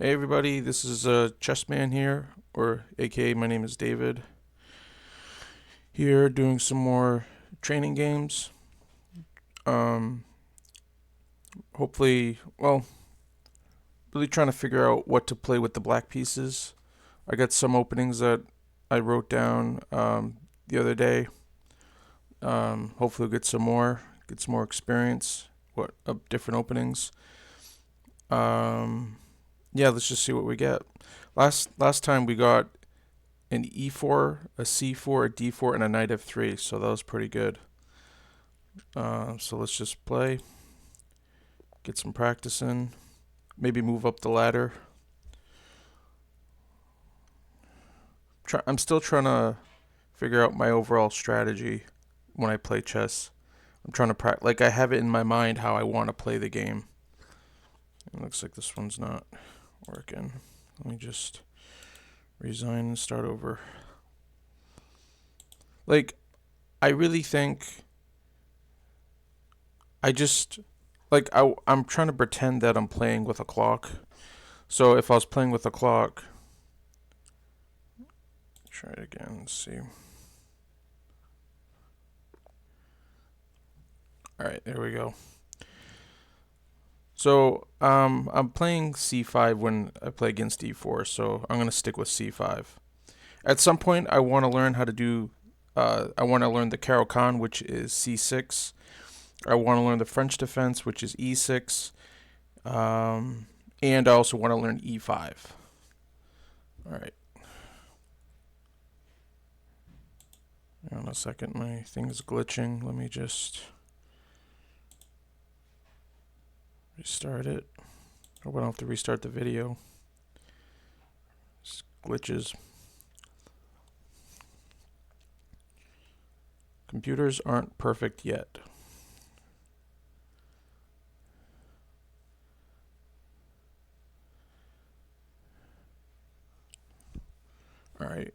Hey everybody, this is Chessman here, or aka my name is David. Here doing some more training games. Um, hopefully, really trying to figure out what to play with the black pieces. I got some openings that I wrote down the other day. Hopefully, get some more experience. What different openings? Um, yeah, let's just see what we get. Last time we got an e4, a c4, a d4, and a knight f3. So that was pretty good. So let's just play, get some practice in, maybe move up the ladder. I'm still trying to figure out my overall strategy when I play chess. I'm trying to practice, like I have it in my mind how I want to play the game. It looks like this one's not working. Let me just resign and start over. Like, I really think I just I'm trying to pretend that I'm playing with a clock. So if I was playing with a clock, try it again. Let's see. All right, there we go. So I'm playing c5 when I play against d4. So I'm gonna stick with c5. At some point, I want to learn how to do. I want to learn the Caro-Kann, which is c6. I want to learn the French defense, which is e6. And I also want to learn e5. All right. Hang on a second, my thing is glitching. Let me just restart it. Hope I don't have to restart the video. Just glitches. Computers aren't perfect yet. All right.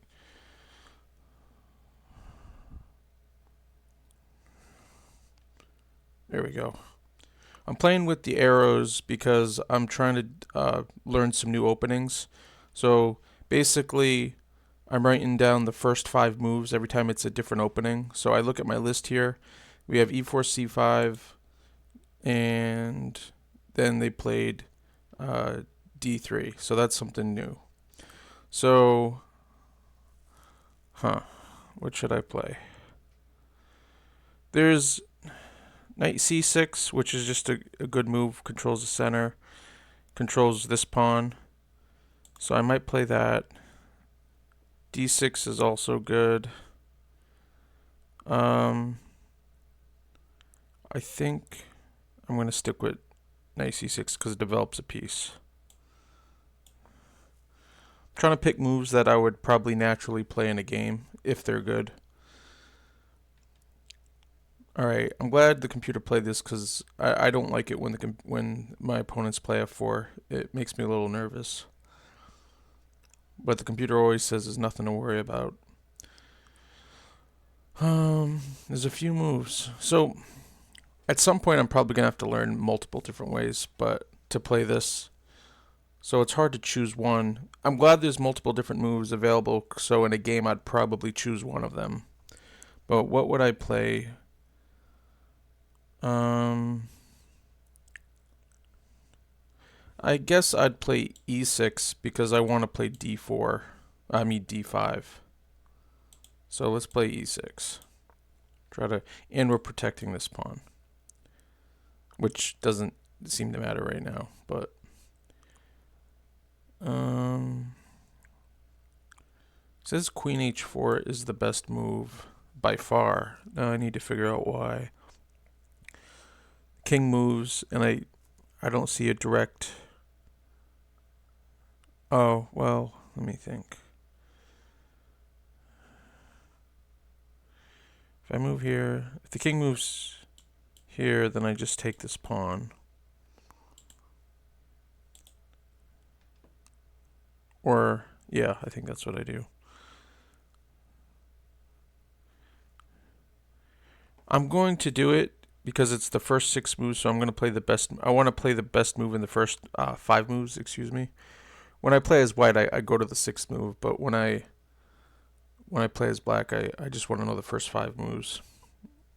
There we go. I'm playing with the arrows because I'm trying to learn some new openings. So basically, I'm writing down the first 5 moves every time it's a different opening. So I look at my list here. We have e4, c5, and then they played d3. So that's something new. So, what should I play? There's knight c6, which is just a good move, controls the center, controls this pawn. So I might play that. d6 is also good. I think I'm going to stick with knight c6 because it develops a piece. I'm trying to pick moves that I would probably naturally play in a game if they're good. All right, I'm glad the computer played this because I don't like it when my opponents play f4. It makes me a little nervous. But the computer always says there's nothing to worry about. There's a few moves. So at some point, I'm probably gonna have to learn multiple different ways, but to play this, so it's hard to choose one. I'm glad there's multiple different moves available. So in a game, I'd probably choose one of them. But what would I play? I guess I'd play e6 because I want to play d4. I mean d5. So let's play e6. And we're protecting this pawn, which doesn't seem to matter right now. But it says queen h4 is the best move by far. Now I need to figure out why. King moves, and I don't see a direct. Oh, well, let me think. If I move here, if the king moves here, then I just take this pawn. Or, yeah, I think that's what I do. I'm going to do it because it's the first 6 moves, so I'm going to play the best. I want to play the best move in the first 5 moves, excuse me. when I play as white, I go to the sixth move, but when I play as black, I just want to know the first five moves.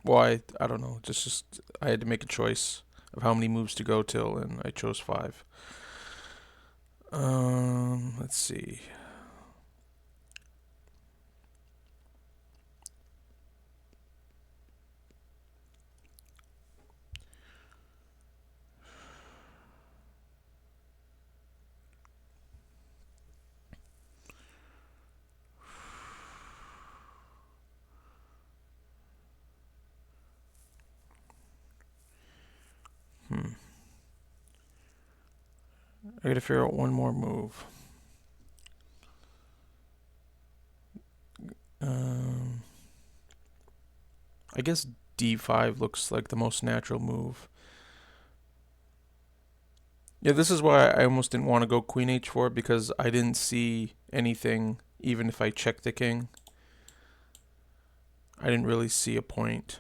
Well, I don't know. Just I had to make a choice of how many moves to go till, and I chose five. Let's see. I gotta figure out one more move. I guess D5 looks like the most natural move. Yeah, this is why I almost didn't want to go Queen H4 because I didn't see anything, even if I checked the king. I didn't really see a point.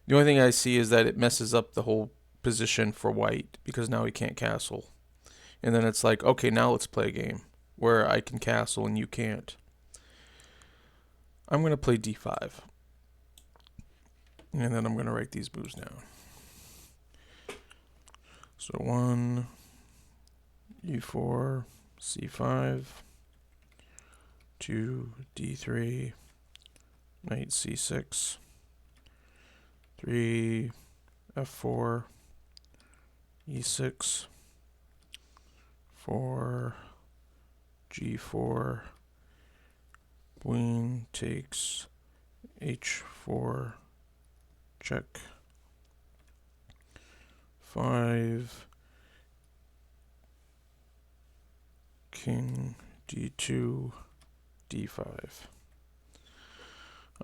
The only thing I see is that it messes up the whole position for white because now he can't castle. And then it's like, okay, now let's play a game where I can castle and you can't. I'm going to play D5. And then I'm going to write these moves down. So 1, E4, C5, 2, D3, knight C6, 3, F4, E6, 4, G4, queen takes H4, check, 5, king D2, D5.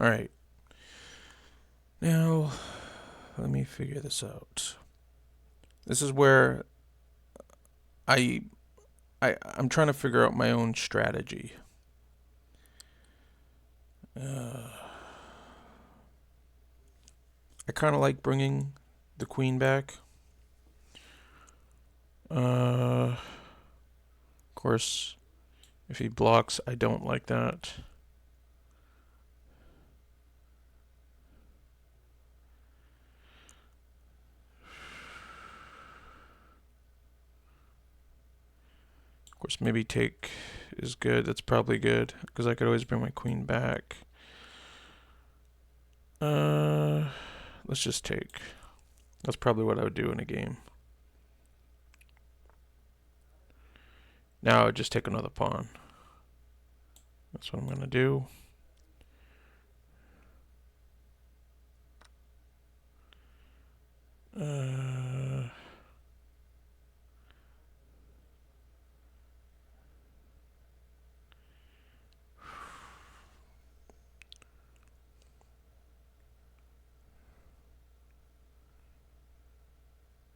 Alright. Now, let me figure this out. This is where I'm trying to figure out my own strategy. I kind of like bringing the queen back. Of course, if he blocks, I don't like that. Of course, maybe take is good. That's probably good because I could always bring my queen back. Let's just take. That's probably what I would do in a game. Now I would just take another pawn. That's what I'm going to do.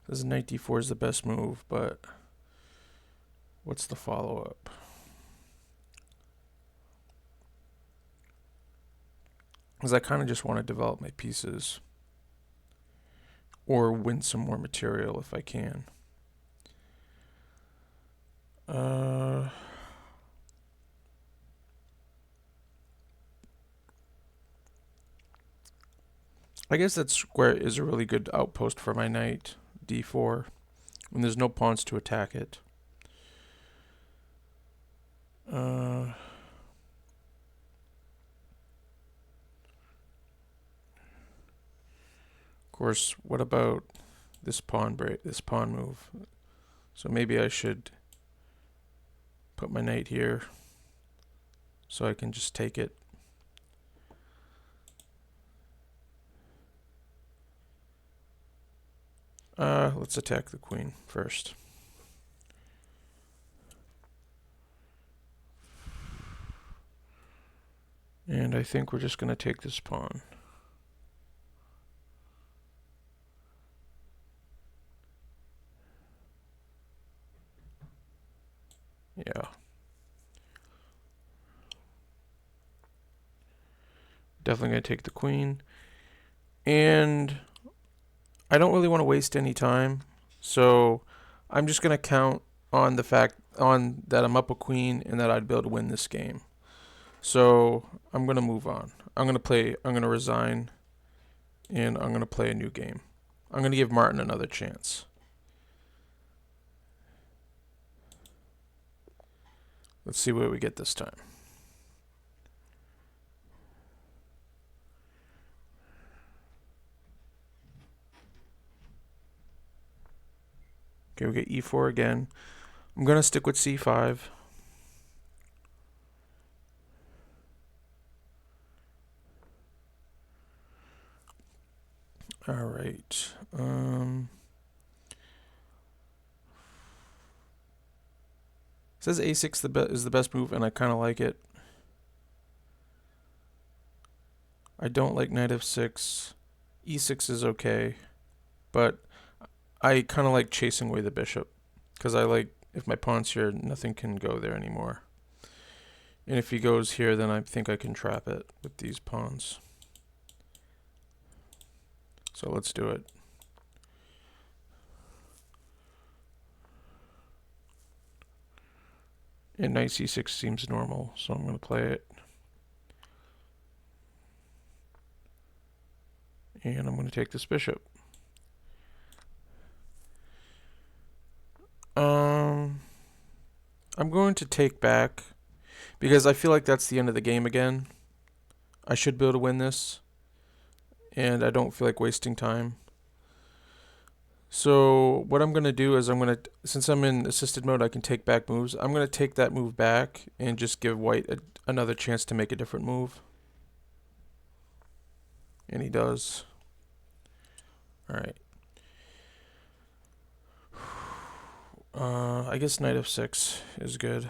This knight d4 is the best move, but what's the follow-up? Because I kind of just want to develop my pieces or win some more material if I can. I guess that square is a really good outpost for my knight, d4, when there's no pawns to attack it. Of course, what about this pawn move? So maybe I should put my knight here so I can just take it. Let's attack the queen first. And I think we're just going to take this pawn. Yeah. Definitely going to take the queen. And I don't really want to waste any time, so I'm just going to count on the fact on that I'm up a queen and that I'd be able to win this game. So I'm gonna move on. I'm gonna resign, and I'm gonna play a new game. I'm gonna give Martin another chance. Let's see what we get this time. Okay, we get e4 again. I'm gonna stick with c5. All right. Says a6 is the best move, and I kind of like it. I don't like knight f6. e6 is okay, but I kind of like chasing away the bishop, because I like, if my pawn's here, nothing can go there anymore. And if he goes here, then I think I can trap it with these pawns. So let's do it. And knight c6 seems normal, so I'm going to play it. And I'm going to take this bishop. I'm going to take back, because I feel like that's the end of the game again. I should be able to win this, and I don't feel like wasting time. So what I'm going to do is since I'm in assisted mode, I can take back moves. I'm going to take that move back and just give white another chance to make a different move. And he does. All right. I guess knight f6 is good.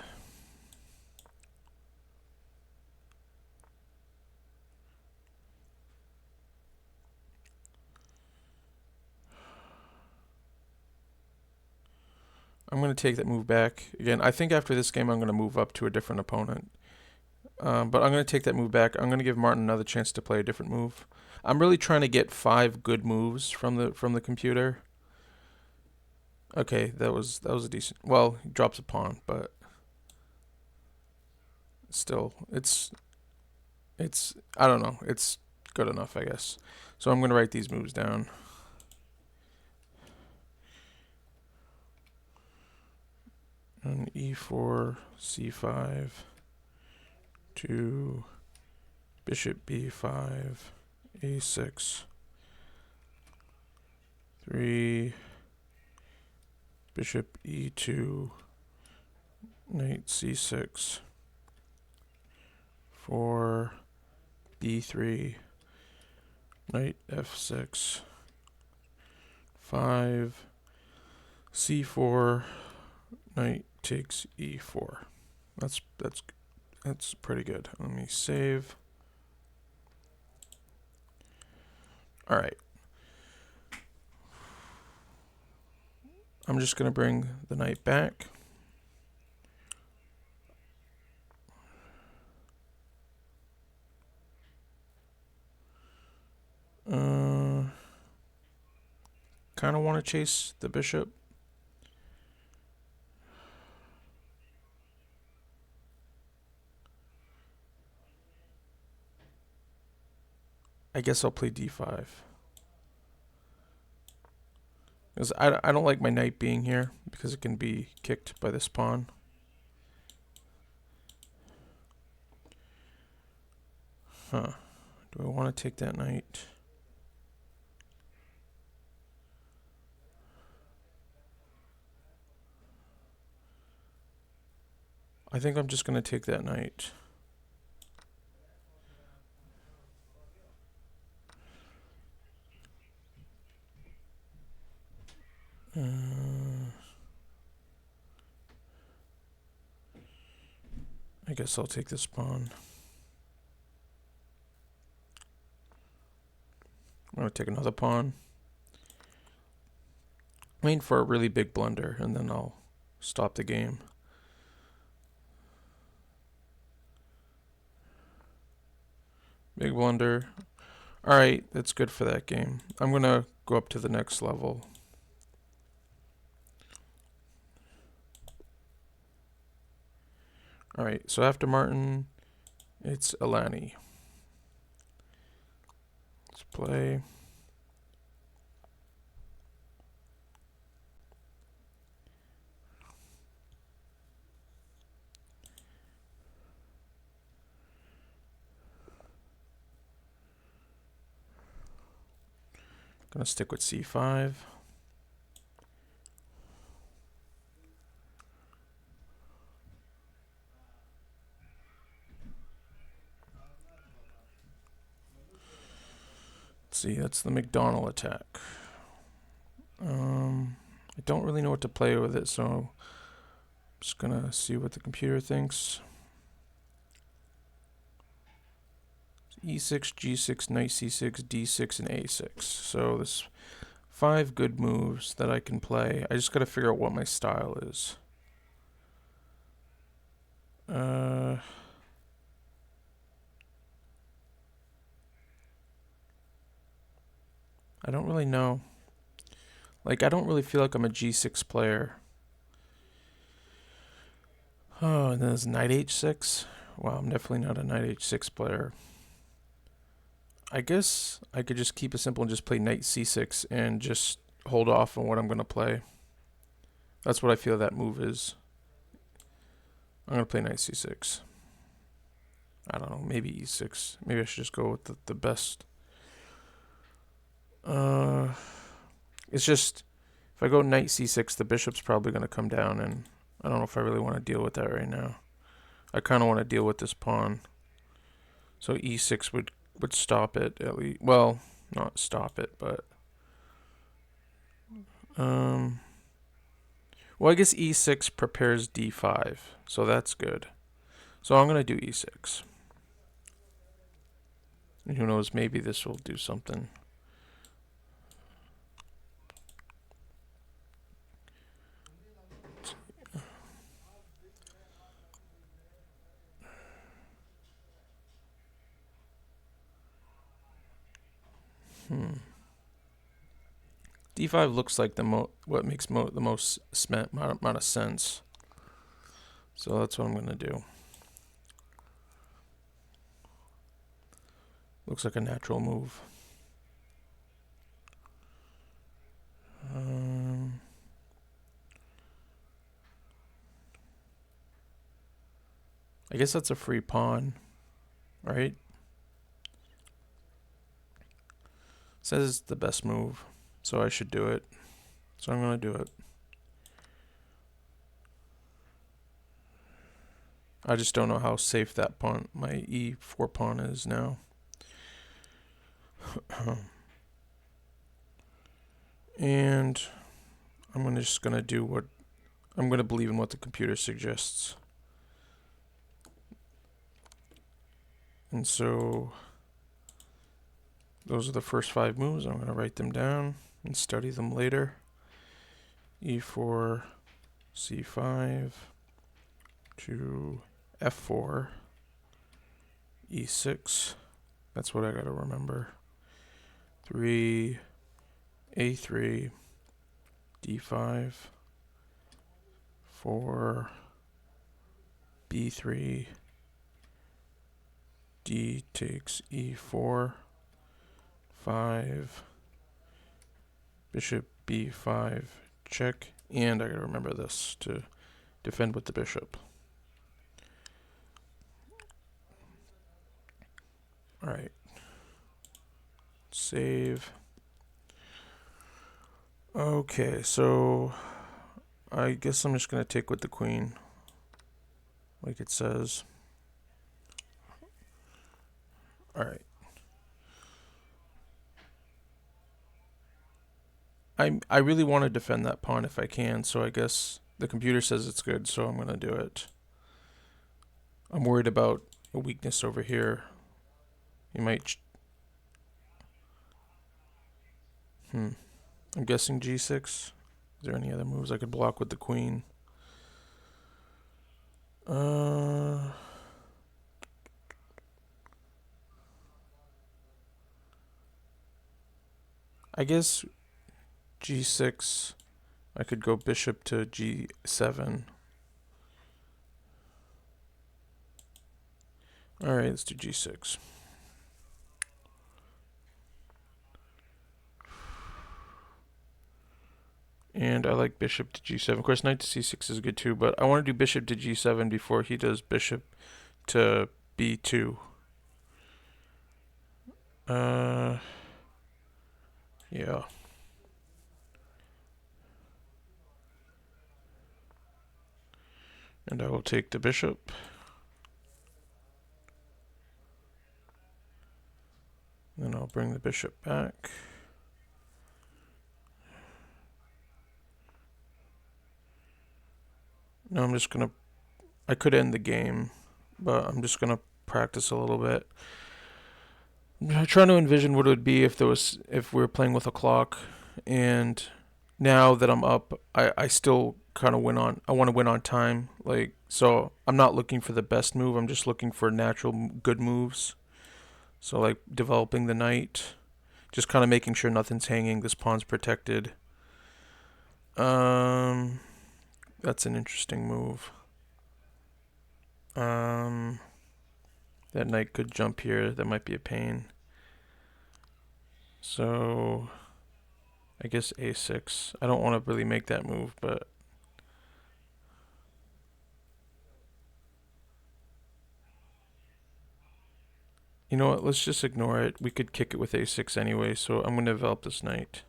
I'm going to take that move back. Again, I think after this game I'm going to move up to a different opponent. But I'm going to take that move back. I'm going to give Martin another chance to play a different move. I'm really trying to get 5 good moves from the computer. Okay, that was a decent. Well, he drops a pawn, but still, it's I don't know. It's good enough, I guess. So I'm going to write these moves down. And e4, c5, to bishop b5, a6, 3, bishop e2, knight c6, 4, b3, knight f6, 5, c4, knight takes e4. That's pretty good. Let me save. All right. I'm just going to bring the knight back. Kind of want to chase the bishop. I guess I'll play d5. Because I don't like my knight being here, because it can be kicked by this pawn. Huh. Do I want to take that knight? I think I'm just going to take that knight. I guess I'll take this pawn. I'm going to take another pawn. Waiting for a really big blunder, and then I'll stop the game. Big blunder. Alright, that's good for that game. I'm going to go up to the next level. Alright, so after Martin, it's Alani. Let's play. Gonna stick with c5. Let's see, that's the McDonald attack. I don't really know what to play with it, so I'm just gonna see what the computer thinks. E6, G6, Knight C6, D6, and A6. So there's 5 good moves that I can play. I just gotta figure out what my style is. I don't really know. Like, I don't really feel like I'm a G6 player. Oh, and then there's Knight H6. Wow, I'm definitely not a Knight H6 player. I guess I could just keep it simple and just play Knight C6 and just hold off on what I'm going to play. That's what I feel that move is. I'm going to play Knight C6. I don't know, maybe E6. Maybe I should just go with the best. It's just, if I go Knight C6, the bishop's probably going to come down, and I don't know if I really want to deal with that right now. I kind of want to deal with this pawn. So E6 would stop it, at least. Well, not stop it, but... Well, I guess E6 prepares D5, so that's good. So I'm going to do E6. And who knows, maybe this will do something. D5 looks like what makes the most amount of sense. So that's what I'm going to do. Looks like a natural move. I guess that's a free pawn, right? Says it's the best move, so I should do it. So I'm going to do it. I just don't know how safe that pawn, my E4 pawn, is now. And I'm just going to do what... I'm going to believe in what the computer suggests. And so those are the first 5 moves. I'm going to write them down and study them later. E4, C5, to F4, E6. That's what I got to remember. 3, A3, D5, 4, B3, D takes E4, 5, bishop B5, check, and I gotta remember this to defend with the bishop. Alright. Save. Okay, so I guess I'm just gonna take with the queen, like it says. Alright. I really want to defend that pawn if I can, so I guess the computer says it's good, so I'm going to do it. I'm worried about a weakness over here. You might... I'm guessing G6. Is there any other moves I could block with the queen? I guess G6, I could go bishop to G7. Alright, let's do g6. And I like bishop to g7. Of course, knight to c6 is good too, but I want to do bishop to g7 before he does bishop to b2. Yeah. And I will take the bishop. Then I'll bring the bishop back. Now I'm just going to... I could end the game, but I'm just going to practice a little bit. I'm trying to envision what it would be if we were playing with a clock, and now that I'm up, I still kind of I want to win on time. Like, so I'm not looking for the best move. I'm just looking for natural good moves. So like developing the knight, just kind of making sure nothing's hanging. This pawn's protected. That's an interesting move. That knight could jump here. That might be a pain. So I guess a6. I don't want to really make that move, but you know what? Let's just ignore it. We could kick it with a6 anyway, so I'm going to develop this knight.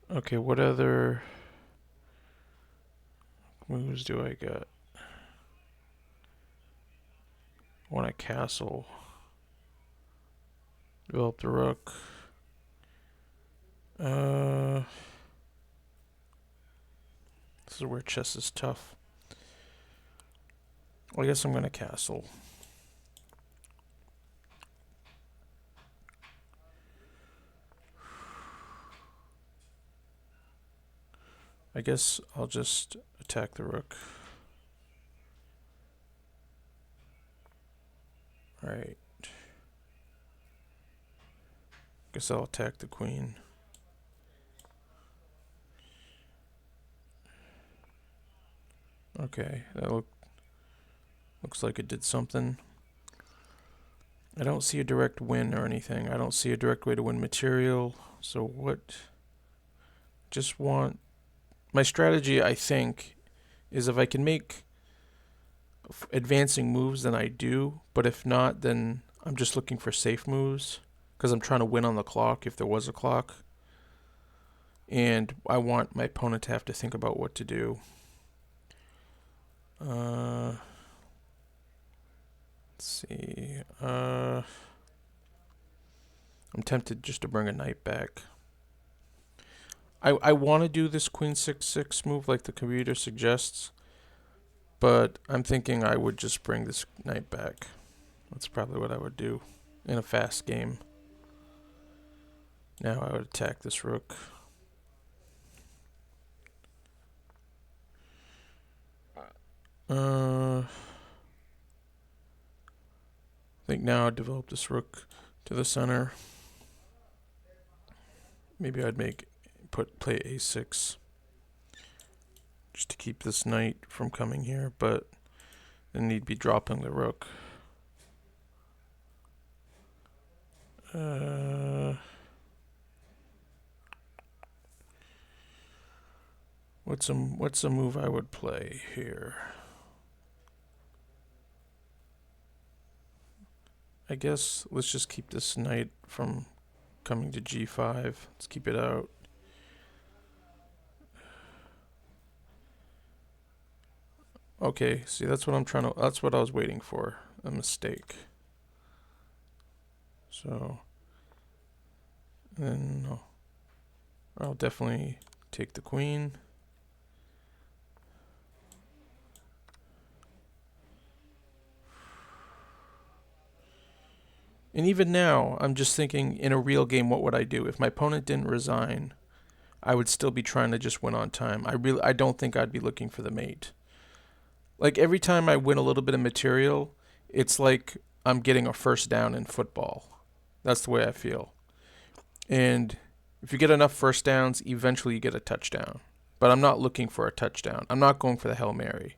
Okay, what other moves do I got? Want a castle. Develop the rook. This is where chess is tough. Well, I guess I'm going to castle. I guess I'll just attack the rook. Alright. Guess I'll attack the queen. Okay, that looks like it did something. I don't see a direct win or anything. I don't see a direct way to win material. So what? Just want... My strategy, I think, is if I can make advancing moves, then I do. But if not, then I'm just looking for safe moves, because I'm trying to win on the clock if there was a clock. And I want my opponent to have to think about what to do. Let's see. I'm tempted just to bring a knight back. I want to do this queen 6/6 move like the computer suggests, but I'm thinking I would just bring this knight back. That's probably what I would do in a fast game. Now I would attack this rook. I think now I'd develop this rook to the center. Maybe I'd play a6 just to keep this knight from coming here, but then he'd be dropping the rook. What's a move I would play here? I guess let's just keep this knight from coming to g5. Let's keep it out. Okay, see, that's what I was waiting for. A mistake. So then I'll definitely take the queen. And even now, I'm just thinking, in a real game, what would I do? If my opponent didn't resign, I would still be trying to just win on time. I don't think I'd be looking for the mate. Like, every time I win a little bit of material, it's like I'm getting a first down in football. That's the way I feel. And if you get enough first downs, eventually you get a touchdown. but I'm not looking for a touchdown. I'm not going for the Hail Mary.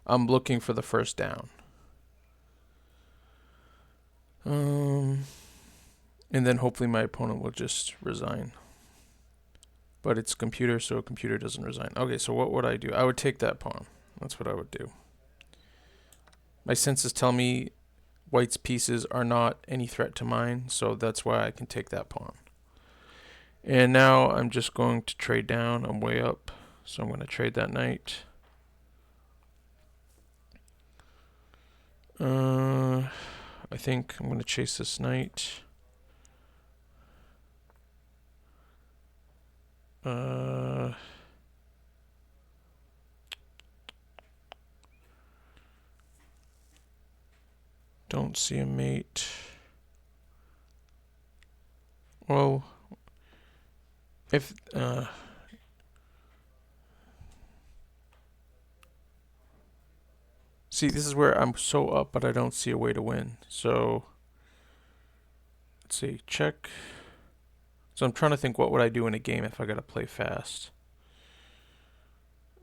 I'm looking for the first down. And then hopefully my opponent will just resign. But it's computer, so a computer doesn't resign. Okay, so what would I do? I would take that pawn. That's what I would do. My senses tell me white's pieces are not any threat to mine, so that's why I can take that pawn. And now I'm just going to trade down. I'm way up, so I'm going to trade that knight. I think I'm going to chase this knight. Don't see a mate. Well, if see, this is where I'm so up, but I don't see a way to win. So let's see, check. So I'm trying to think, what would I do in a game if I gotta play fast?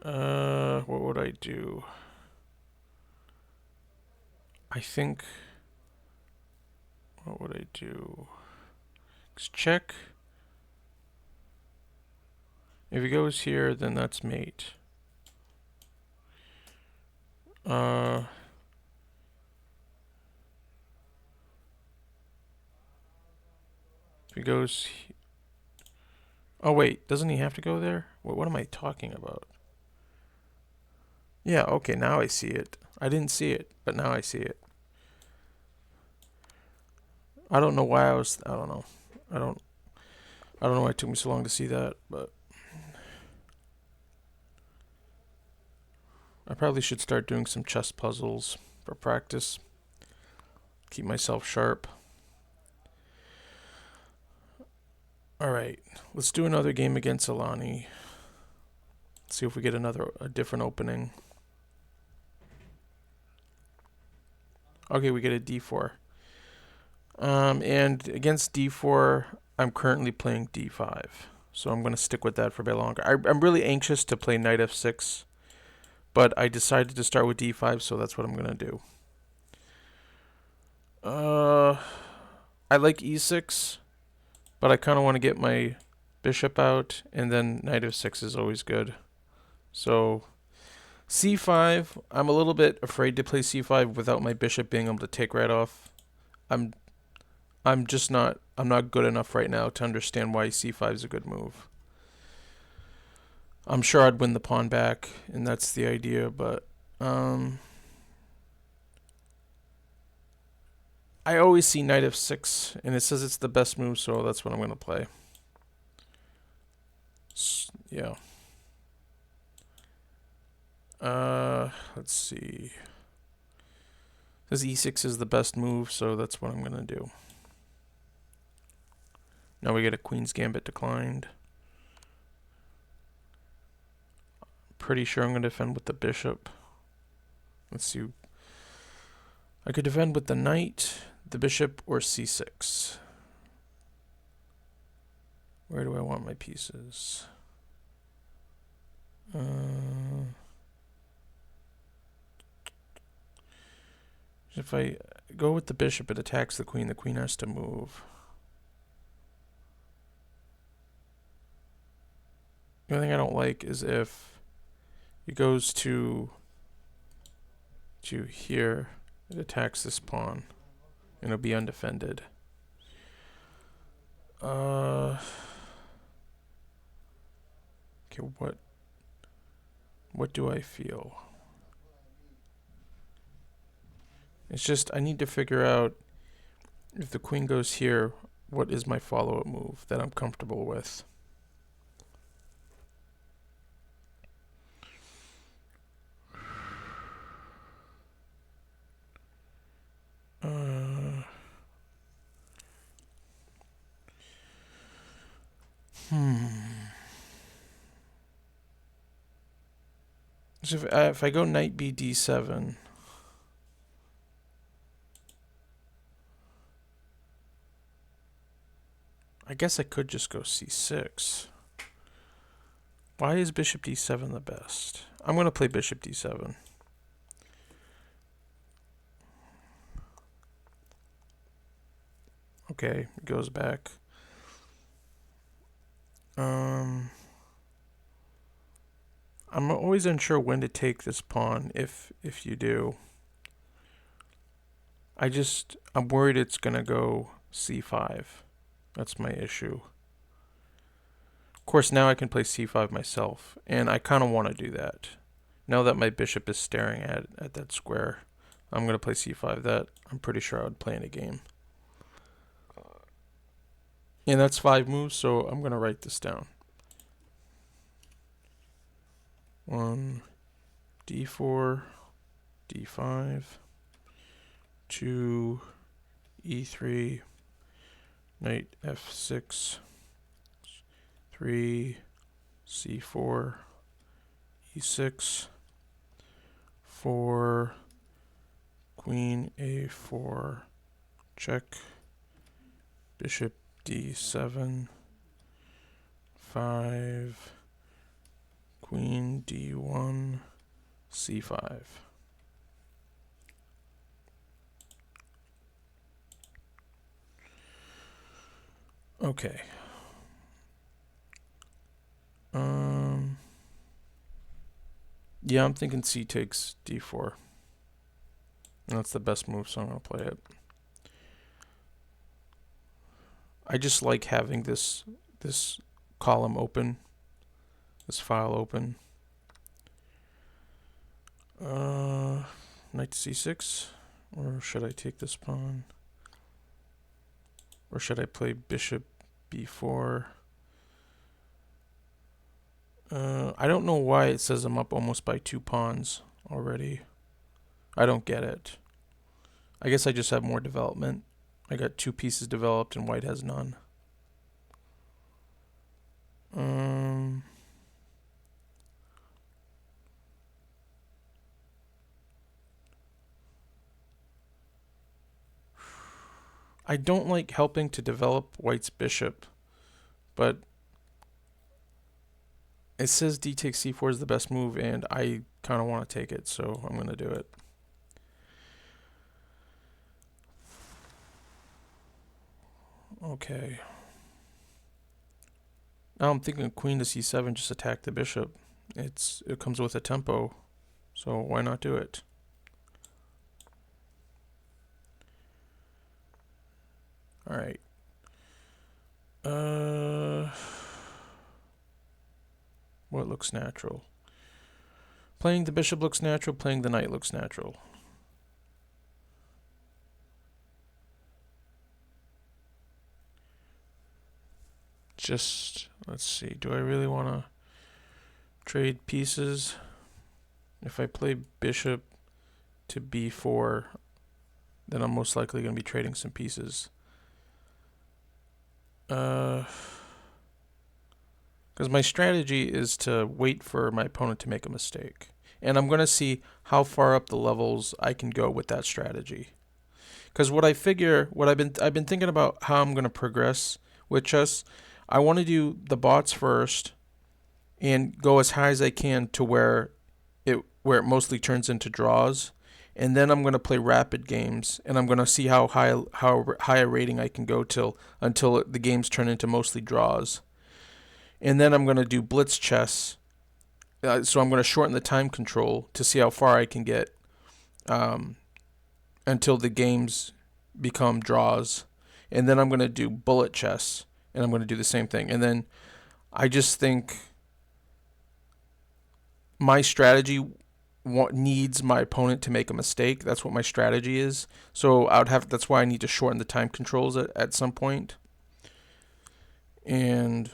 What would I do? I think, what would I do? Let's check. If he goes here, then that's mate. If he goes, oh wait, doesn't he have to go there? What am I talking about? Yeah, okay, now I see it. I didn't see it, but now I see it. I don't know why I don't know. I don't know why it took me so long to see that, but I probably should start doing some chess puzzles for practice. Keep myself sharp. Alright, let's do another game against Alani. See if we get a different opening. Okay, we get a d4. And against d4, I'm currently playing d5. So I'm going to stick with that for a bit longer. I'm really anxious to play knight f6, but I decided to start with d5, so that's what I'm going to do. I like e6, but I kind of want to get my bishop out, and then knight f6 is always good. So c5, I'm a little bit afraid to play c5 without my bishop being able to take right off. I'm not good enough right now to understand why c5 is a good move. I'm sure I'd win the pawn back, and that's the idea, but I always see knight f6, and it says it's the best move, so that's what I'm going to play. Yeah. Let's see. This e6 is the best move, so that's what I'm going to do. Now we get a queen's gambit declined. Pretty sure I'm going to defend with the bishop. Let's see. I could defend with the knight, the bishop, or c6. Where do I want my pieces? If I go with the bishop, it attacks the queen. The queen has to move. The only thing I don't like is if it goes to here, it attacks this pawn, and it'll be undefended. Okay, what do I feel? It's just I need to figure out if the queen goes here, what is my follow-up move that I'm comfortable with. So if I go knight b d7, I guess I could just go c6. Why is bishop d7 the best? I'm going to play bishop d7. Okay, it goes back. I'm always unsure when to take this pawn, if you do. I'm worried it's going to go c5. That's my issue. Of course, now I can play c5 myself, and I kind of want to do that. Now that my bishop is staring at that square, I'm going to play c5. That I'm pretty sure I would play in a game. And that's 5 moves, so I'm going to write this down. 1, d4, d5, 2, e3, knight f6, 3, c4, e6, 4, queen a4, check, bishop d7, 5, queen d1, c5. Okay. Yeah, I'm thinking c takes d4. That's the best move, so I'm going to play it. I just like having this column open, this file open. Knight to c6, or should I take this pawn? Or should I play bishop b4? I don't know why it says I'm up almost by 2 pawns already. I don't get it. I guess I just have more development. I got 2 pieces developed and white has none. I don't like helping to develop white's bishop, but it says d takes c4 is the best move, and I kind of want to take it, so I'm going to do it. Okay. Now I'm thinking queen to c7, just attack the bishop. It comes with a tempo, so why not do it? All right. What looks natural? Playing the bishop looks natural, playing the knight looks natural. Just, let's see, do I really want to trade pieces? If I play bishop to b4, then I'm most likely going to be trading some pieces. Because my strategy is to wait for my opponent to make a mistake. And I'm going to see how far up the levels I can go with that strategy. Because what I've been thinking about how I'm going to progress with chess. I want to do the bots first and go as high as I can to where it mostly turns into draws. And then I'm going to play rapid games, and I'm going to see how high a rating I can go until the games turn into mostly draws. And then I'm going to do blitz chess. So I'm going to shorten the time control to see how far I can get until the games become draws. And then I'm going to do bullet chess, and I'm going to do the same thing. And then I just think my strategy needs my opponent to make a mistake. That's what my strategy is. So that's why I need to shorten the time controls at some point. And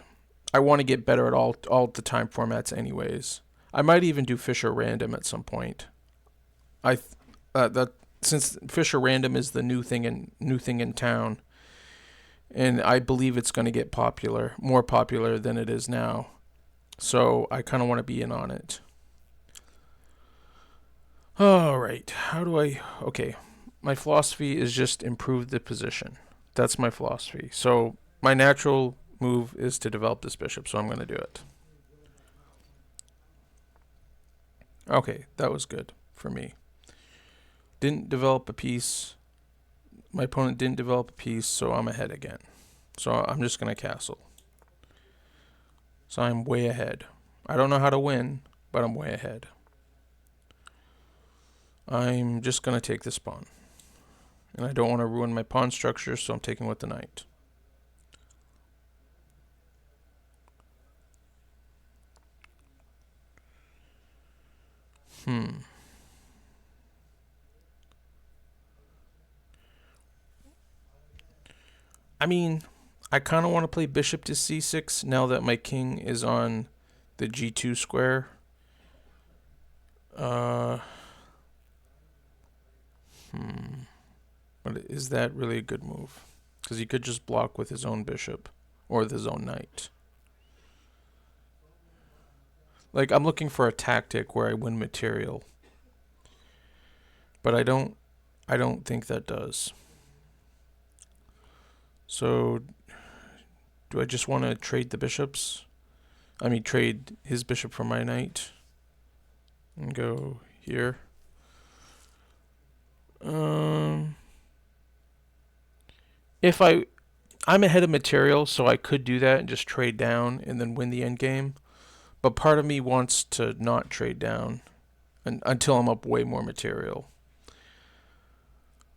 I want to get better at all the time formats anyways. I might even do Fisher Random at some point. Since Fisher Random is the new thing in town, and I believe it's going to get more popular than it is now. So I kind of want to be in on it. All right, okay, my philosophy is just improve the position. That's my philosophy. So my natural move is to develop this bishop, so I'm going to do it. Okay, that was good for me. Didn't develop a piece. My opponent didn't develop a piece, so I'm ahead again. So I'm just going to castle. So I'm way ahead. I don't know how to win, but I'm way ahead. I'm just going to take this pawn. And I don't want to ruin my pawn structure, so I'm taking with the knight. I mean, I kind of want to play bishop to c6 now that my king is on the g2 square. But is that really a good move? Because he could just block with his own bishop or with his own knight. Like, I'm looking for a tactic where I win material. But I don't think that does. So, do I just want to trade the bishops? I mean, trade his bishop for my knight and go here. If I'm ahead of material, so I could do that and just trade down and then win the end game. But part of me wants to not trade down until I'm up way more material.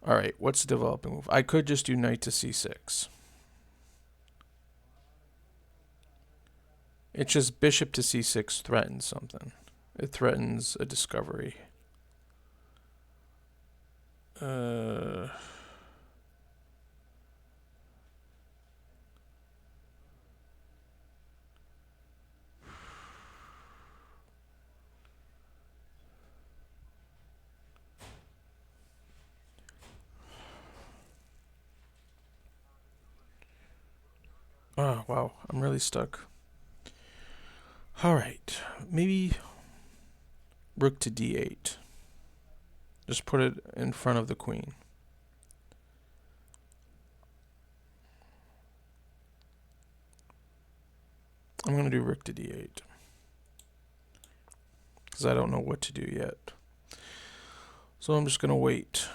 Alright, what's the developing move? I could just do knight to c6. It's just bishop to c6 threatens something. It threatens a discovery. Oh, wow. I'm really stuck. Alright. Maybe rook to d8. Just put it in front of the queen. I'm going to do rook to d8. Because I don't know what to do yet. So I'm just going to wait.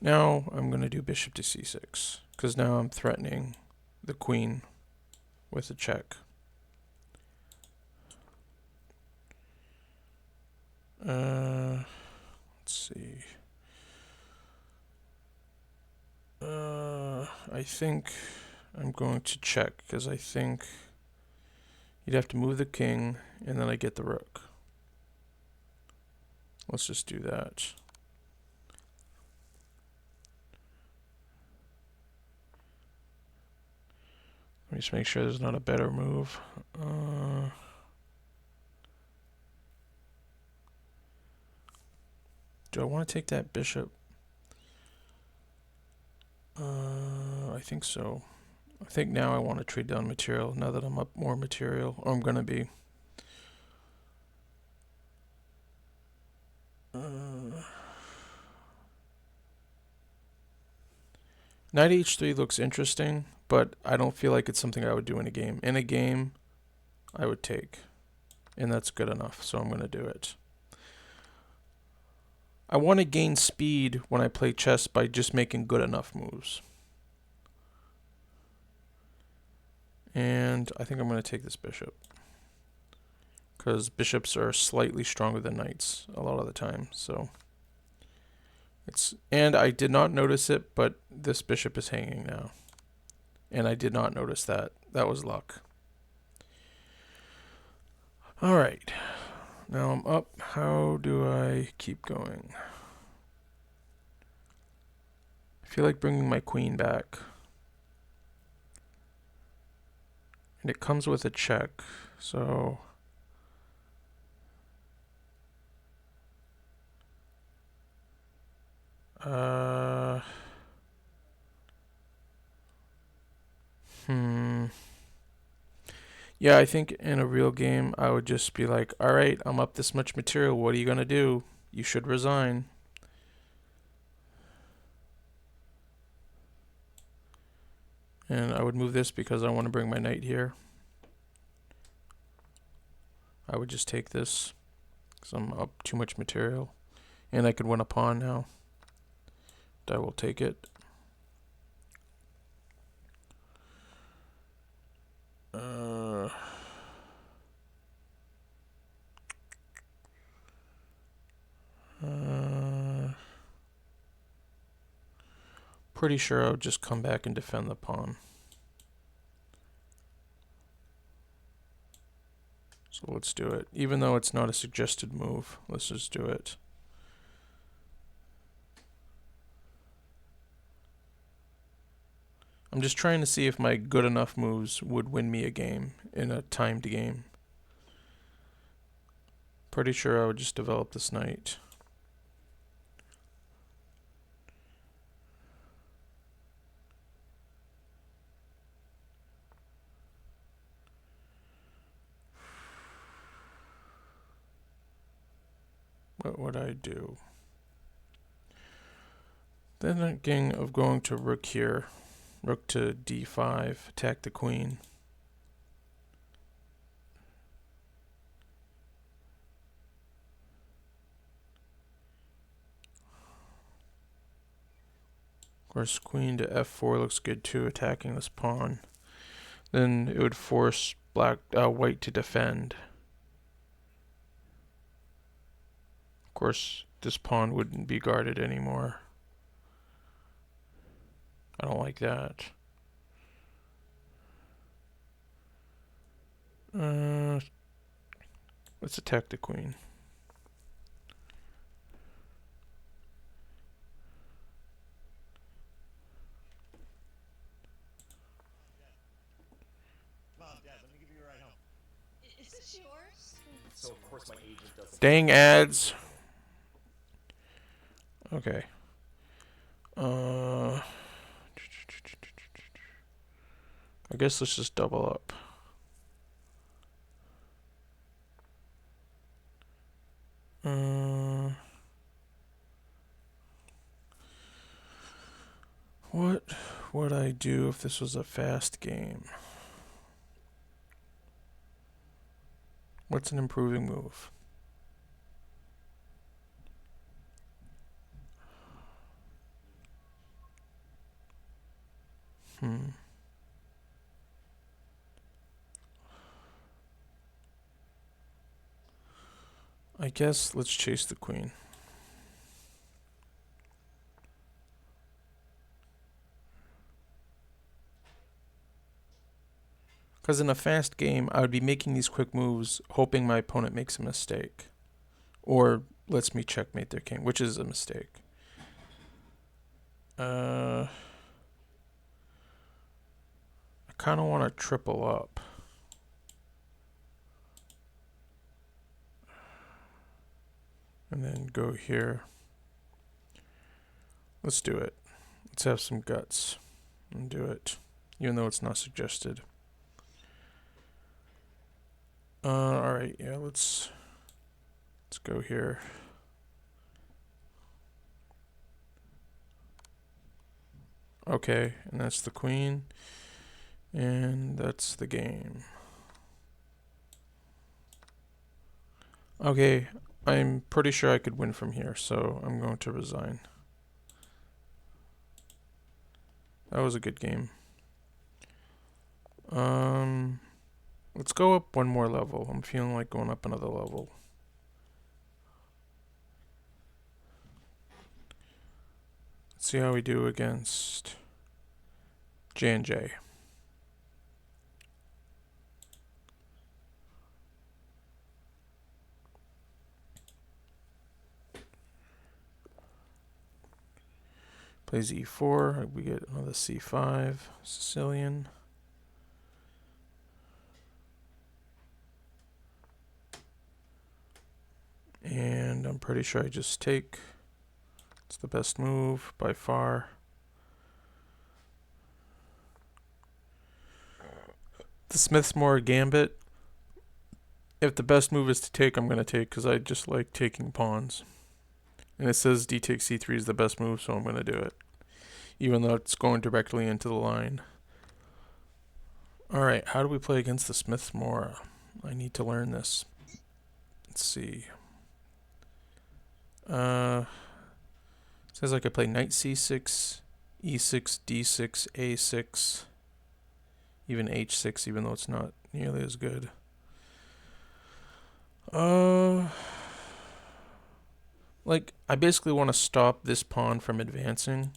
Now I'm going to do bishop to c6. Because now I'm threatening the queen with a check. Let's see. I think I'm going to check because I think you'd have to move the king and then I get the rook. Let's just do that. Let me just make sure there's not a better move. Do I want to take that bishop? I think so. I think now I want to trade down material now that I'm up more material, or I'm going to be. Knight h3 looks interesting, but I don't feel like it's something I would do in a game. In a game, I would take, and that's good enough, so I'm going to do it. I want to gain speed when I play chess by just making good enough moves. And I think I'm going to take this bishop. Because bishops are slightly stronger than knights a lot of the time. So and I did not notice it, but this bishop is hanging now. And I did not notice that. That was luck. Alright. Now I'm up. How do I keep going? I feel like bringing my queen back. And it comes with a check, so yeah, I think in a real game I would just be like, alright, I'm up this much material, what are you gonna do? You should resign. And I would move this because I want to bring my knight here. I would just take this because I'm up too much material. And I could win a pawn now. I will take it. Pretty sure I would just come back and defend the pawn. So let's do it. Even though it's not a suggested move, let's just do it. I'm just trying to see if my good enough moves would win me a game in a timed game. Pretty sure I would just develop this knight. What would I do? Then thinking of going to rook here. Rook to d5, attack the queen. Of course, queen to f4 looks good too, attacking this pawn. Then it would force white to defend. Of course, this pawn wouldn't be guarded anymore. I don't like that. Let's attack the queen. Is this yours? So of course my agent doesn't. Dang ads. Okay. I guess let's just double up. What would I do if this was a fast game? What's an improving move? I guess let's chase the queen. Because in a fast game, I would be making these quick moves, hoping my opponent makes a mistake. Or lets me checkmate their king, which is a mistake. I kind of want to triple up. And then go here. Let's do it. Let's have some guts and do it, even though it's not suggested. Alright, yeah, let's go here. Okay, and that's the queen. And that's the game. Okay, I'm pretty sure I could win from here, so I'm going to resign. That was a good game. Let's go up one more level. I'm feeling like going up another level. Let's see how we do against J&J. Plays e4. We get another c5. Sicilian. And I'm pretty sure I just take. It's the best move by far. The Smithsmore Gambit. If the best move is to take, I'm going to take because I just like taking pawns. And it says d takes c3 is the best move, so I'm going to do it. Even though it's going directly into the line. Alright, how do we play against the Smiths more? I need to learn this. Let's see. Says I could play knight c6, e6, d6, a6, even h6, even though it's not nearly as good. Like, I basically want to stop this pawn from advancing.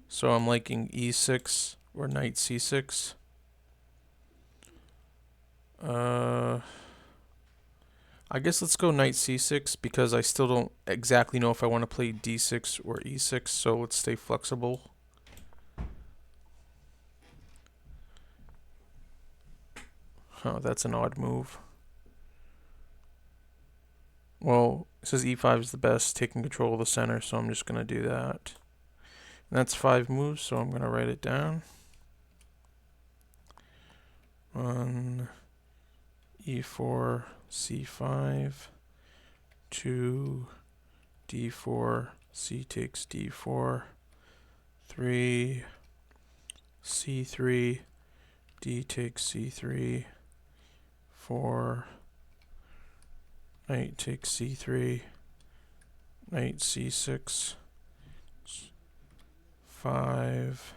So I'm liking e6 or knight c6. I guess let's go knight c6 because I still don't exactly know if I want to play d6 or e6, so let's stay flexible. Oh, that's an odd move. Well, it says e5 is the best, taking control of the center, so I'm just going to do that. And that's 5 moves, so I'm going to write it down. 1, e4, c5, 2, d4, c takes d4, 3, c3, d takes c3, 4, knight takes c3, knight c6, 5,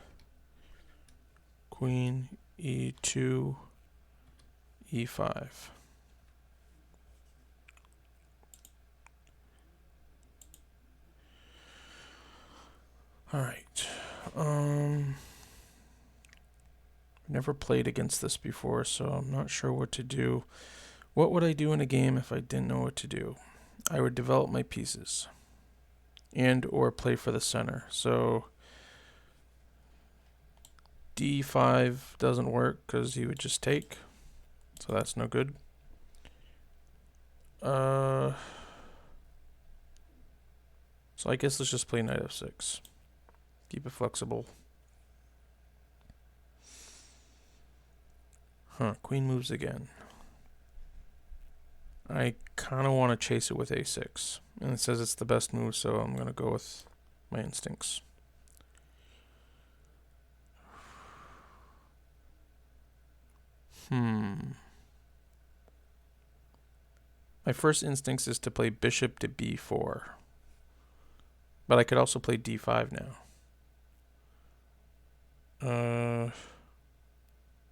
queen e2, e5. Alright. Never played against this before, so I'm not sure what to do. What would I do in a game if I didn't know what to do? I would develop my pieces and or play for the center. So d5 doesn't work because he would just take. So that's no good. So I guess let's just play knight f6. Keep it flexible. Queen moves again. I kind of want to chase it with a6. And it says it's the best move, so I'm going to go with my instincts. My first instinct is to play bishop to b4. But I could also play d5 now.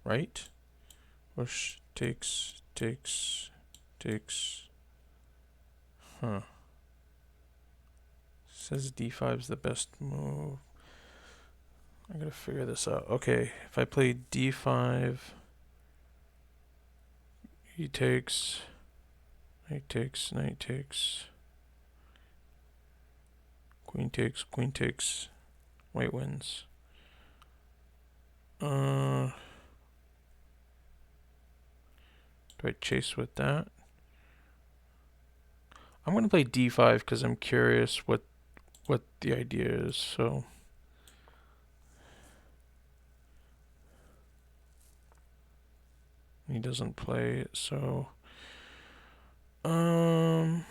Right? Push, takes. Says d5 is the best move. I gotta figure this out. Okay, if I play d5, he takes, knight takes, queen takes, white wins. Do I chase with that? I'm gonna play d5 because I'm curious what the idea is. So he doesn't play it. So I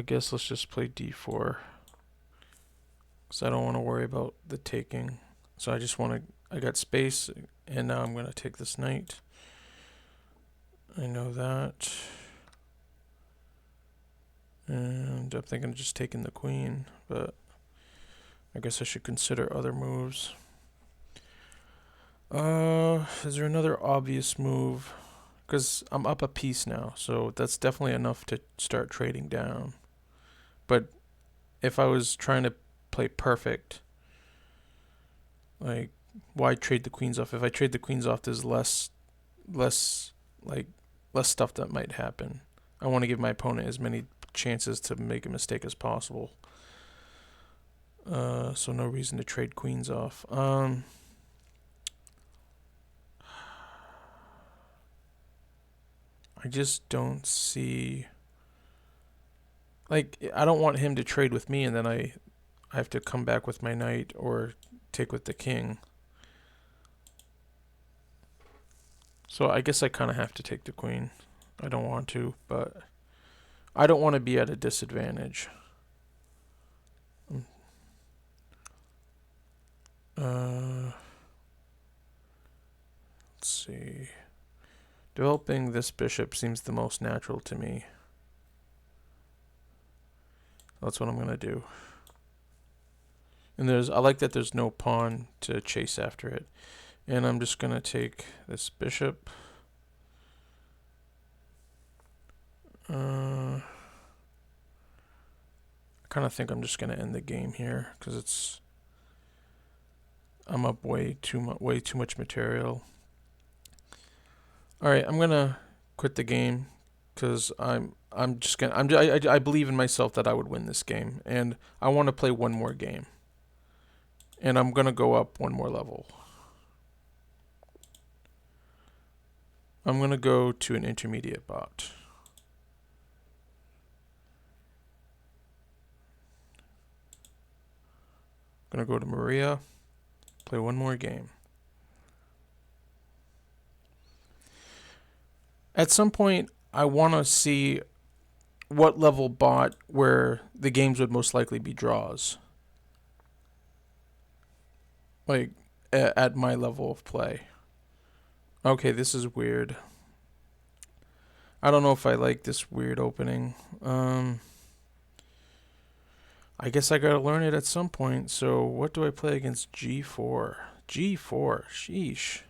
guess let's just play d4 because I don't want to worry about the taking. So I just want to. I got space, and now I'm gonna take this knight. I know that. And I'm thinking of just taking the queen, but I guess I should consider other moves. Is there another obvious move? Because I'm up a piece now, so that's definitely enough to start trading down. But if I was trying to play perfect, like, why trade the queens off? If I trade the queens off, there's less stuff that might happen. I want to give my opponent as many chances to make a mistake as possible. So no reason to trade queens off. I just don't see. Like, I don't want him to trade with me and then I have to come back with my knight or take with the king. So I guess I kind of have to take the queen. I don't want to, but I don't want to be at a disadvantage. let's see. Developing this bishop seems the most natural to me. That's what I'm gonna do. And I like that there's no pawn to chase after it. And I'm just gonna take this bishop. I kind of think I'm just gonna end the game here because I'm up way too much material. All right, I'm gonna quit the game because I believe in myself that I would win this game, and I want to play one more game, and I'm gonna go up one more level. I'm gonna go to an intermediate bot. Gonna go to Maria, play one more game. At some point, I want to see what level bot where the games would most likely be draws. Like, at my level of play. Okay, this is weird. I don't know if I like this weird opening. I guess I gotta learn it at some point. So what do I play against G4? G4, sheesh.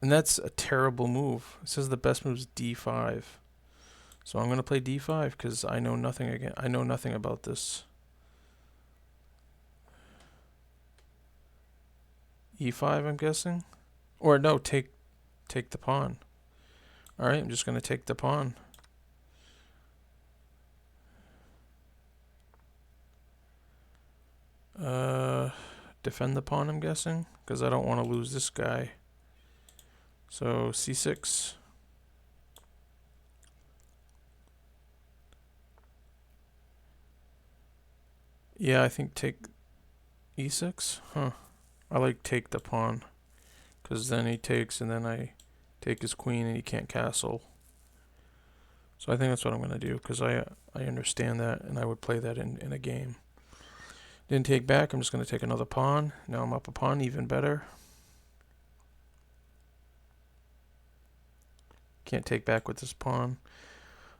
And that's a terrible move. It says the best move is D5. So I'm gonna play D5 because I know nothing again. I know nothing about this. E5, I'm guessing, or no, take the pawn. All right, I'm just gonna take the pawn. Defend the pawn, I'm guessing, because I don't want to lose this guy. So C6. Yeah, I think take E6. Huh. I like take the pawn, because then he takes, and then I take his queen, and he can't castle. So I think that's what I'm gonna do, because I understand that, and I would play that in a game. Didn't take back. I'm just gonna take another pawn. Now I'm up a pawn, even better. Can't take back with this pawn.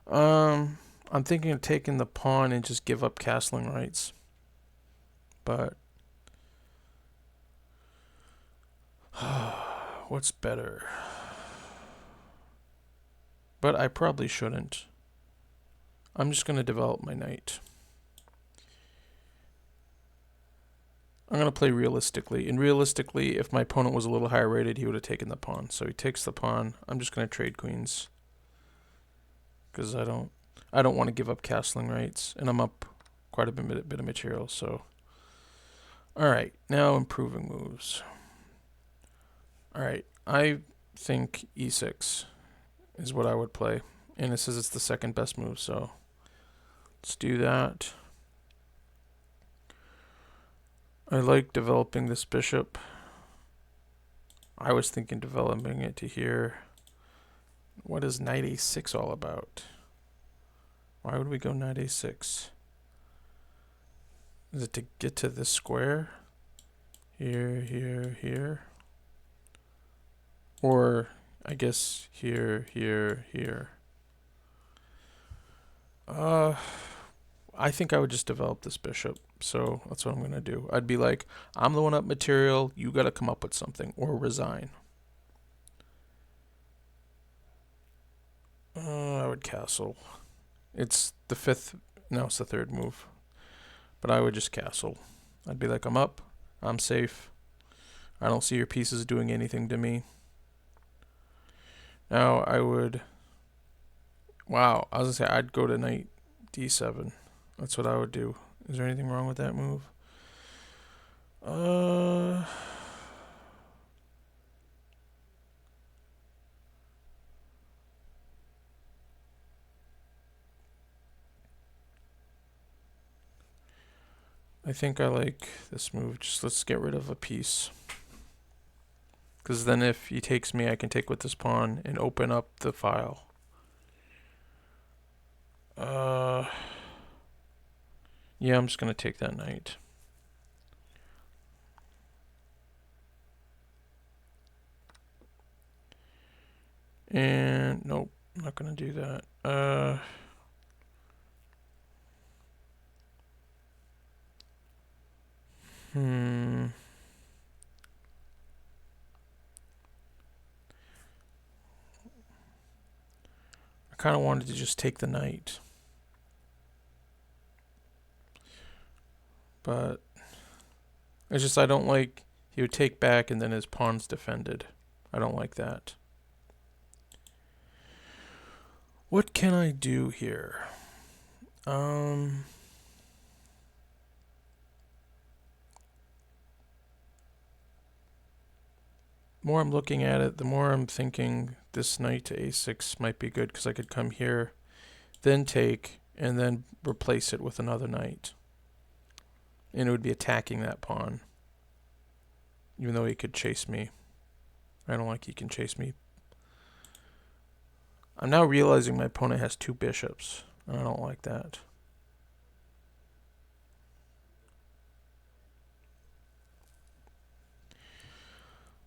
I'm thinking of taking the pawn and just give up castling rights. But what's better? But I probably shouldn't. I'm just going to develop my knight. I'm going to play realistically. And realistically, if my opponent was a little higher rated, he would have taken the pawn. So he takes the pawn. I'm just going to trade queens. Because I don't want to give up castling rights. And I'm up quite a bit of material. So, alright. Now improving moves. Alright. I think e6 is what I would play. And it says it's the second best move. So let's do that. I like developing this bishop. I was thinking developing it to here. What is knight a6 all about? Why would we go knight a6? Is it to get to this square? Here, here, here? Or, I guess, here, here, here. I think I would just develop this bishop. So that's what I'm going to do. I'd be like, I'm the one up material. You got to come up with something or resign. I would castle. It's the fifth. No, it's the third move. But I would just castle. I'd be like, I'm up. I'm safe. I don't see your pieces doing anything to me. Now I would. Wow. I was going to say, I'd go to knight d7. That's what I would do. Is there anything wrong with that move? I think I like this move. Just let's get rid of a piece. Because then if he takes me, I can take with this pawn and open up the file. Yeah, I'm just going to take that knight. And nope, I'm not gonna do that. Hmm. I kind of wanted to just take the knight, but it's just I don't like he would take back and then his pawn's defended. I don't like that. What can I do here? Um, the more I'm looking at it, the more I'm thinking this knight to a6 might be good because I could come here, then take, and then replace it with another knight. And it would be attacking that pawn, even though he could chase me. I don't like he can chase me. I'm now realizing my opponent has two bishops. I don't like that.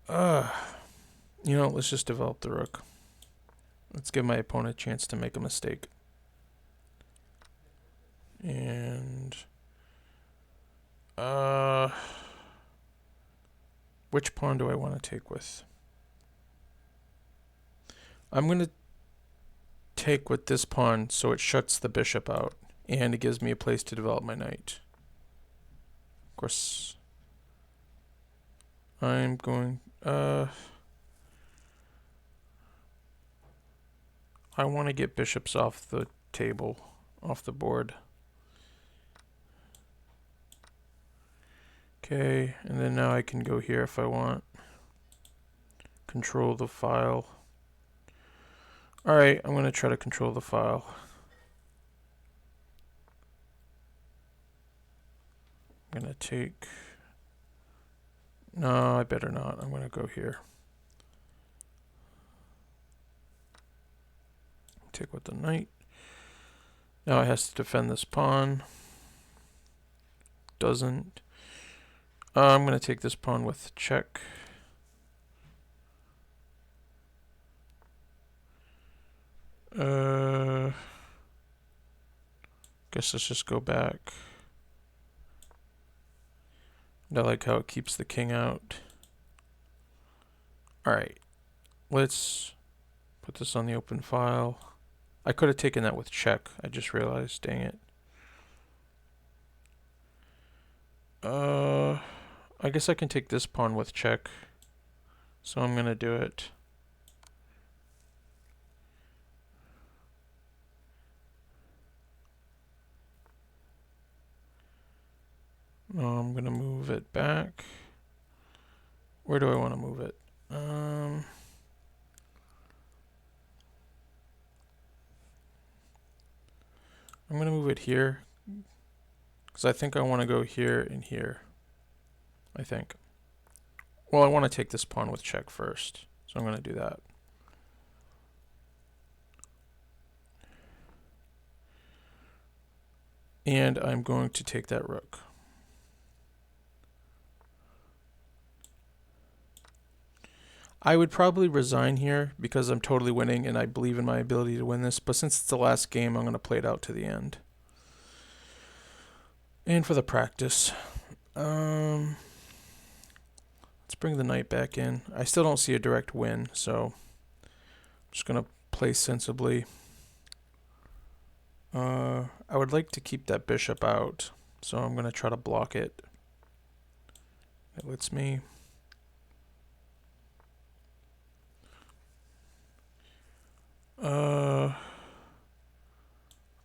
Uh, let's just develop the rook. Let's give my opponent a chance to make a mistake. And which pawn do I want to take with? I'm going to take with this pawn so it shuts the bishop out and it gives me a place to develop my knight. Of course, I'm going I want to get bishops off the table, off the board. Okay, and then now I can go here if I want. Control the file. Alright, I'm going to try to control the file. I'm going to take... No, I better not. I'm going to go here. Take with the knight. Now it has to defend this pawn. Doesn't. I'm going to take this pawn with check. Guess let's just go back. I like how it keeps the king out. Alright. Let's put this on the open file. I could have taken that with check. I just realized. Dang it. I guess I can take this pawn with check. So I'm going to do it. I'm going to move it back. Where do I want to move it? I'm going to move it here. Because I think I want to go here and here. I think. Well, I want to take this pawn with check first. So I'm going to do that. And I'm going to take that rook. I would probably resign here because I'm totally winning and I believe in my ability to win this. But since it's the last game, I'm going to play it out to the end. And for the practice, let's bring the knight back in. I still don't see a direct win, so I'm just going to play sensibly. I would like to keep that bishop out, so I'm going to try to block it. It lets me.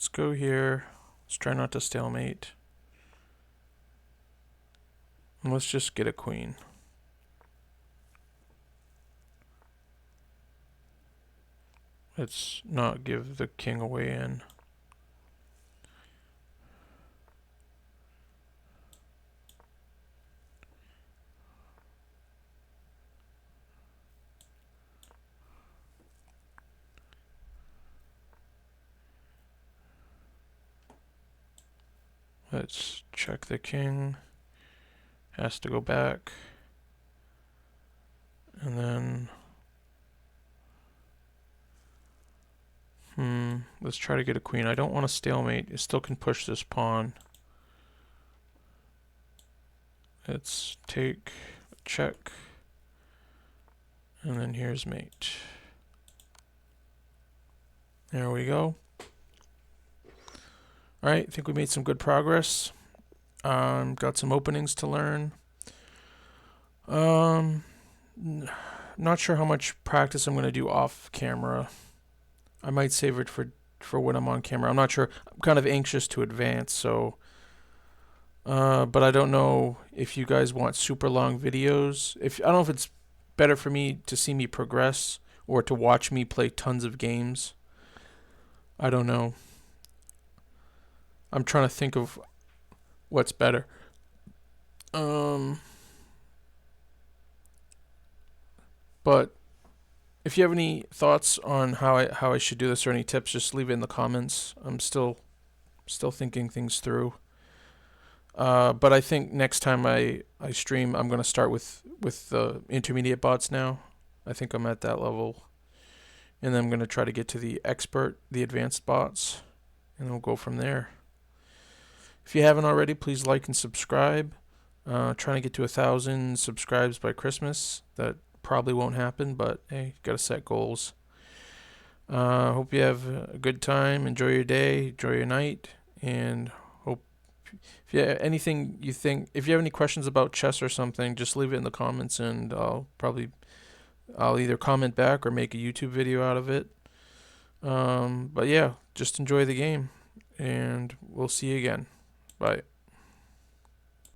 Let's go here. Let's try not to stalemate. And let's just get a queen. Let's not give the king away in. Let's check the king. Has to go back. And then Let's try to get a queen. I don't want a stalemate. You still can push this pawn. Let's take a check. And then here's mate. There we go. Alright, I think we made some good progress. Got some openings to learn. Not sure how much practice I'm going to do off camera. I might save it for when I'm on camera. I'm not sure. I'm kind of anxious to advance, so... but I don't know if you guys want super long videos. I don't know if it's better for me to see me progress or to watch me play tons of games. I don't know. I'm trying to think of what's better. But if you have any thoughts on how I should do this or any tips, just leave it in the comments. I'm still thinking things through. But I think next time I stream, I'm gonna start with the intermediate bots now. I think I'm at that level, and then I'm gonna try to get to the advanced bots, and we'll go from there. If you haven't already, please like and subscribe. Trying to get to 1,000 subscribes by Christmas. That probably won't happen, but hey, gotta set goals. Hope you have a good time. Enjoy your day. Enjoy your night, and if you have anything you think, if you have any questions about chess or something, just leave it in the comments, and I'll either comment back or make a YouTube video out of it. But yeah, just enjoy the game, and we'll see you again. Bye.